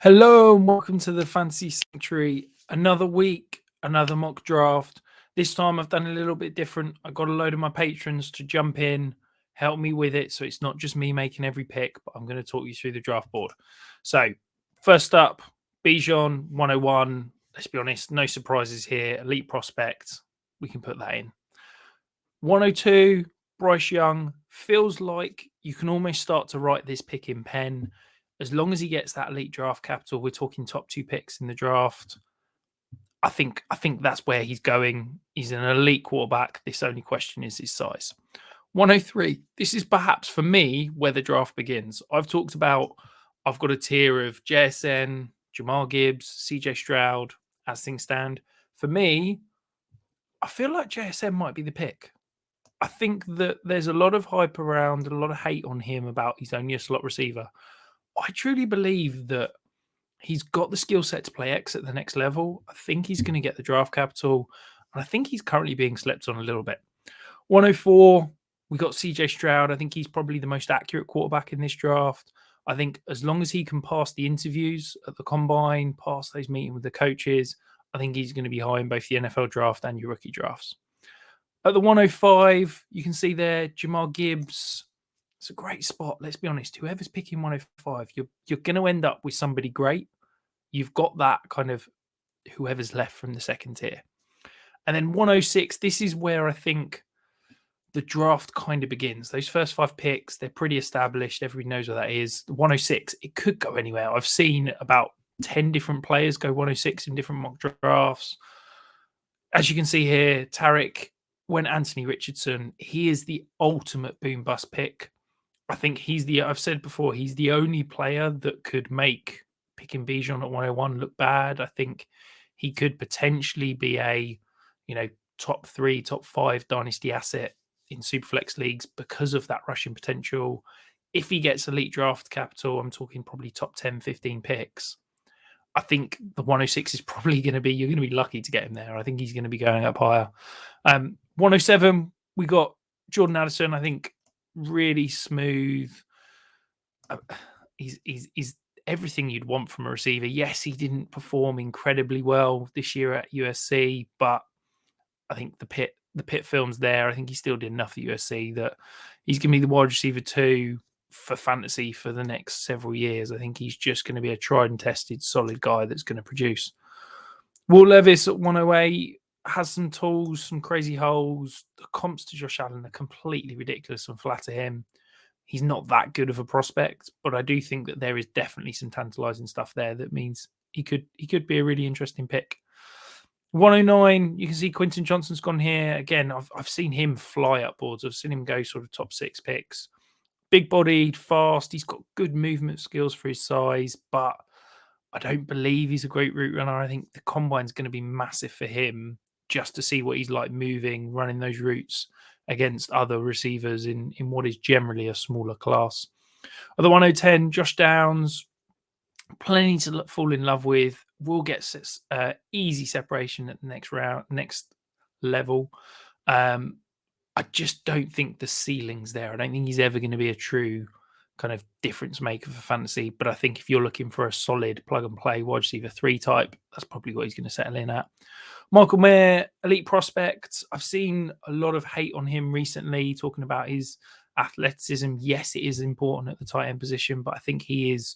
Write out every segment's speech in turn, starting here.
Hello and welcome to the Fantasy Sanctuary. Another week, another mock draft. This time I've done a little bit different. I got a load of my patrons to jump in, help me with it. So it's not just me making every pick, but I'm going to talk you through the draft board. So, first up, Bijan 101. Let's be honest, no surprises here. Elite prospect. We can put that in. 102, Bryce Young. Feels like you can almost start to write this pick in pen as long as he gets that elite draft capital. We're talking top 2 picks in the draft. I think that's where he's going. He's an elite quarterback. This only question is his size. 103. This is perhaps for me where the draft begins. I've talked about I've got a tier of JSN, Jamar Gibbs, CJ Stroud as things stand. For me, I feel like JSN might be the pick. I think that there's a lot of hype around, a lot of hate on him about he's only a slot receiver. I truly believe that he's got the skill set to play X at the next level. I think he's going to get the draft capital. And I think he's currently being slept on a little bit. 104, we got CJ Stroud. I think he's probably the most accurate quarterback in this draft. I think as long as he can pass the interviews at the combine, pass those meetings with the coaches, I think he's going to be high in both the NFL draft and your rookie drafts. At the 105, you can see there Jamar Gibbs. It's a great spot. Let's be honest. Whoever's picking 105, you're going to end up with somebody great. You've got that kind of whoever's left from the second tier. And then 106, this is where I think the draft kind of begins. Those first 5 picks, they're pretty established. Everybody knows what that is. 106, it could go anywhere. I've seen about 10 different players go 106 in different mock drafts. As you can see here, Tarek went Anthony Richardson. He is the ultimate boom bust pick. I think I've said before, he's the only player that could make picking Bijan at 101 look bad. I think he could potentially be a, top 3, top 5 dynasty asset in Superflex leagues because of that rushing potential. If he gets elite draft capital, I'm talking probably top 10, 15 picks. I think the 106 is probably going to be, you're going to be lucky to get him there. I think he's going to be going up higher. 107, we got Jordan Addison. I think really smooth. He's everything you'd want from a receiver. Yes, he didn't perform incredibly well this year at USC, but I think the pit film's there. I think he still did enough at USC that he's going to be the wide receiver 2 for fantasy for the next several years. I think he's just going to be a tried and tested solid guy that's going to produce. Will Levis at 108 has some tools, some crazy holes. The comps to Josh Allen are completely ridiculous and flatter him. He's not that good of a prospect, but I do think that there is definitely some tantalizing stuff there that means he could be a really interesting pick. 109, you can see Quentin Johnston's gone here. Again, I've seen him fly up boards. I've seen him go sort of top 6 picks. Big-bodied, fast. He's got good movement skills for his size, but I don't believe he's a great route runner. I think the combine's going to be massive for him just to see what he's like moving, running those routes against other receivers in what is generally a smaller class. At the 110, Josh Downs, plenty to fall in love with. Will get easy separation at the next level. I just don't think the ceiling's there. I don't think he's ever going to be a true kind of difference maker for fantasy. But I think if you're looking for a solid plug and play wide receiver 3 type, that's probably what he's going to settle in at. Michael Mayer, elite prospect. I've seen a lot of hate on him recently, talking about his athleticism. Yes, it is important at the tight end position, but I think he is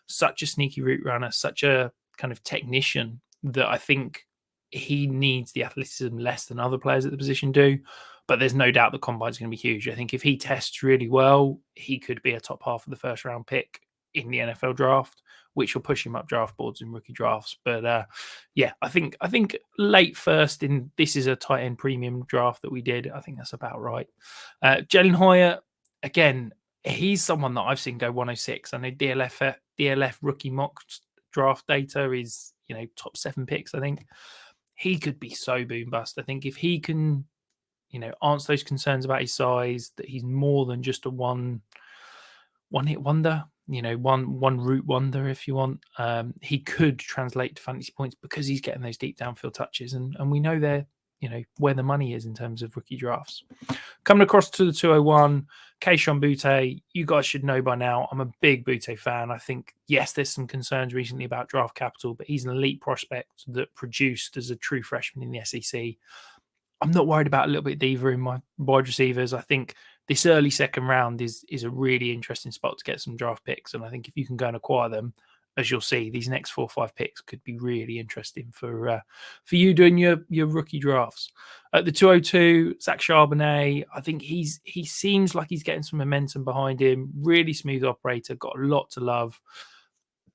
such a sneaky route runner, such a kind of technician that I think he needs the athleticism less than other players at the position do. But there's no doubt the combine's going to be huge. I think if he tests really well, he could be a top half of the first round pick in the NFL draft, which will push him up draft boards and rookie drafts. But I think late first in this is a tight end premium draft that we did. I think that's about right. Jalen Hyatt, again, he's someone that I've seen go 106. I know DLF rookie mock draft data is top 7 picks. I think he could be so boom bust. I think if he can answer those concerns about his size, that he's more than just a one hit wonder, one route wonder, if you want. He could translate to fantasy points because he's getting those deep downfield touches, and we know they're where the money is in terms of rookie drafts. Coming across to the 201, Kayshon Boutte. You guys should know by now, I'm a big Boutte fan. I think, yes, there's some concerns recently about draft capital, but he's an elite prospect that produced as a true freshman in the SEC. I'm not worried about a little bit deeper in my wide receivers. I think this early second round is a really interesting spot to get some draft picks. And I think if you can go and acquire them, as you'll see, these next 4 or 5 picks could be really interesting for you doing your rookie drafts. At the 202, Zach Charbonnet, I think he seems like he's getting some momentum behind him. Really smooth operator, got a lot to love.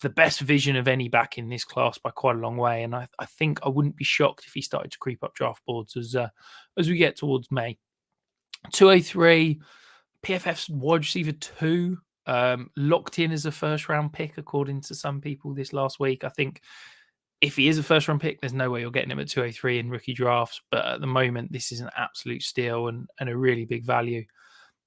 The best vision of any back in this class by quite a long way. And I think I wouldn't be shocked if he started to creep up draft boards as we get towards May. 203, PFF's wide receiver 2, locked in as a first round pick, according to some people this last week. I think if he is a first round pick, there's no way you're getting him at 203 in rookie drafts. But at the moment, this is an absolute steal and a really big value.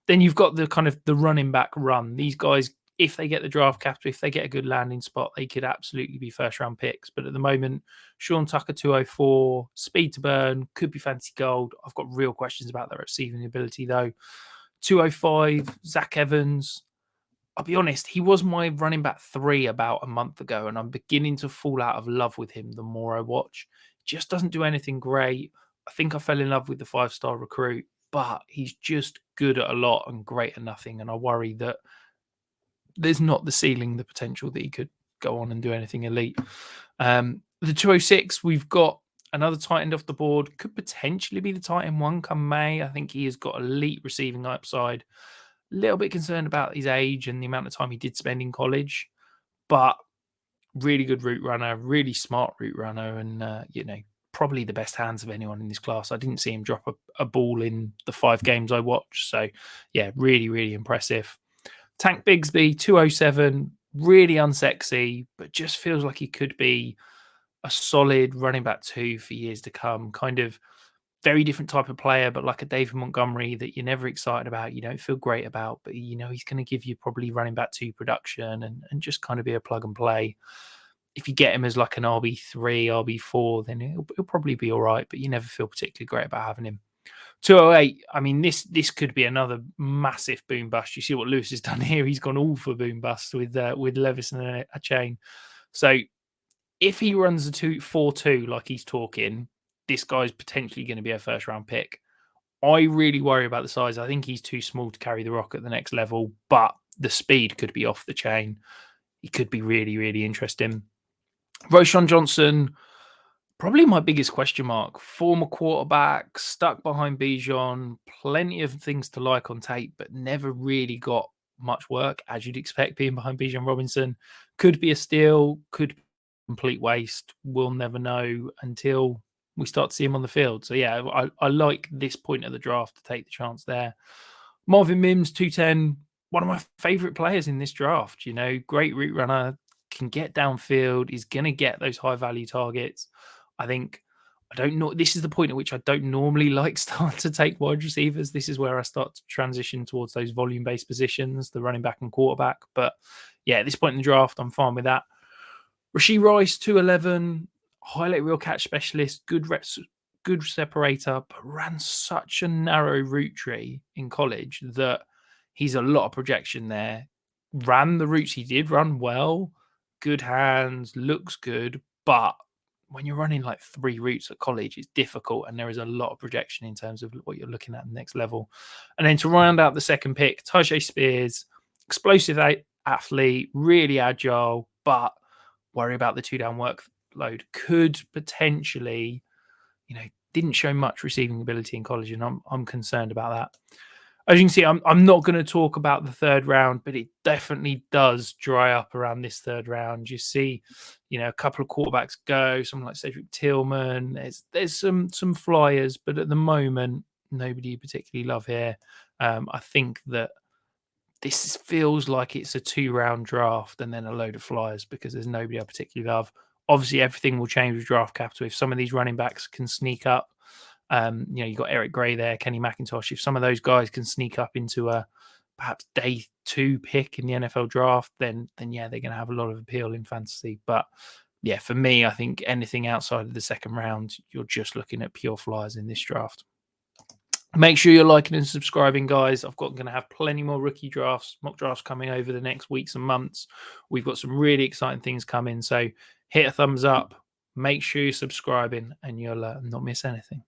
Then you've got the kind of the running back run. These guys, if they get the draft capital, if they get a good landing spot, they could absolutely be first round picks. But at the moment, Sean Tucker 204, speed to burn, could be fantasy gold. I've got real questions about their receiving ability though. 205, Zach Evans. I'll be honest, he was my running back 3 about a month ago, and I'm beginning to fall out of love with him the more I watch. Just doesn't do anything great. I think I fell in love with the 5-star recruit, but he's just good at a lot and great at nothing. And I worry that there's not the ceiling, the potential that he could go on and do anything elite. The 206, we've got another tight end off the board. Could potentially be the tight end 1 come May. I think he has got elite receiving upside. A little bit concerned about his age and the amount of time he did spend in college, but really good route runner, really smart route runner, and probably the best hands of anyone in this class. I didn't see him drop a ball in the 5 games I watched. So yeah, really, really impressive. Tank Bigsby, 207, really unsexy, but just feels like he could be a solid running back 2 for years to come. Kind of very different type of player, but like a David Montgomery that you're never excited about, you don't feel great about, but he's going to give you probably running back 2 production and just kind of be a plug and play. If you get him as like an RB3, RB4, then he'll probably be all right, but you never feel particularly great about having him. 208, I mean, this could be another massive boom bust. You see what Lewis has done here. He's gone all for boom bust with Levis and a chain. So if he runs a 4-2 like he's talking, this guy's potentially going to be a first round pick. I really worry about the size. I think he's too small to carry the rock at the next level, but the speed could be off the chain. He could be really, really interesting. Roschon Johnson, probably my biggest question mark. Former quarterback, stuck behind Bijan, plenty of things to like on tape, but never really got much work, as you'd expect being behind Bijan Robinson. Could be a steal, could be a complete waste. We'll never know until we start to see him on the field. So yeah, I like this point of the draft to take the chance there. Marvin Mims, 210, one of my favorite players in this draft. Great route runner, can get downfield, is going to get those high value targets. I don't know. This is the point at which I don't normally like start to take wide receivers. This is where I start to transition towards those volume based positions, the running back and quarterback. But yeah, at this point in the draft, I'm fine with that. Rashee Rice, 211, highlight reel catch specialist, good separator, but ran such a narrow route tree in college that he's a lot of projection there. Ran the routes he did run well, good hands, looks good, but when you're running like 3 routes at college, it's difficult, and there is a lot of projection in terms of what you're looking at the next level. And then to round out the second pick, Tyjae Spears, explosive athlete, really agile, but worry about the 2-down workload. Could potentially, didn't show much receiving ability in college, and I'm concerned about that. As you can see, I'm not going to talk about the 3rd round, but it definitely does dry up around this 3rd round. You see, a couple of quarterbacks go, someone like Cedric Tillman. There's some flyers, but at the moment, nobody you particularly love here. I think that this feels like it's a 2-round draft and then a load of flyers because there's nobody I particularly love. Obviously, everything will change with draft capital. If some of these running backs can sneak up, you've got Eric Gray there, Kenny McIntosh. If some of those guys can sneak up into a perhaps day 2 pick in the NFL draft, then yeah, they're going to have a lot of appeal in fantasy. But yeah, for me, I think anything outside of the second round, you're just looking at pure flyers in this draft. Make sure you're liking and subscribing, guys. Going to have plenty more rookie drafts, mock drafts coming over the next weeks and months. We've got some really exciting things coming. So hit a thumbs up, make sure you're subscribing, and you'll not miss anything.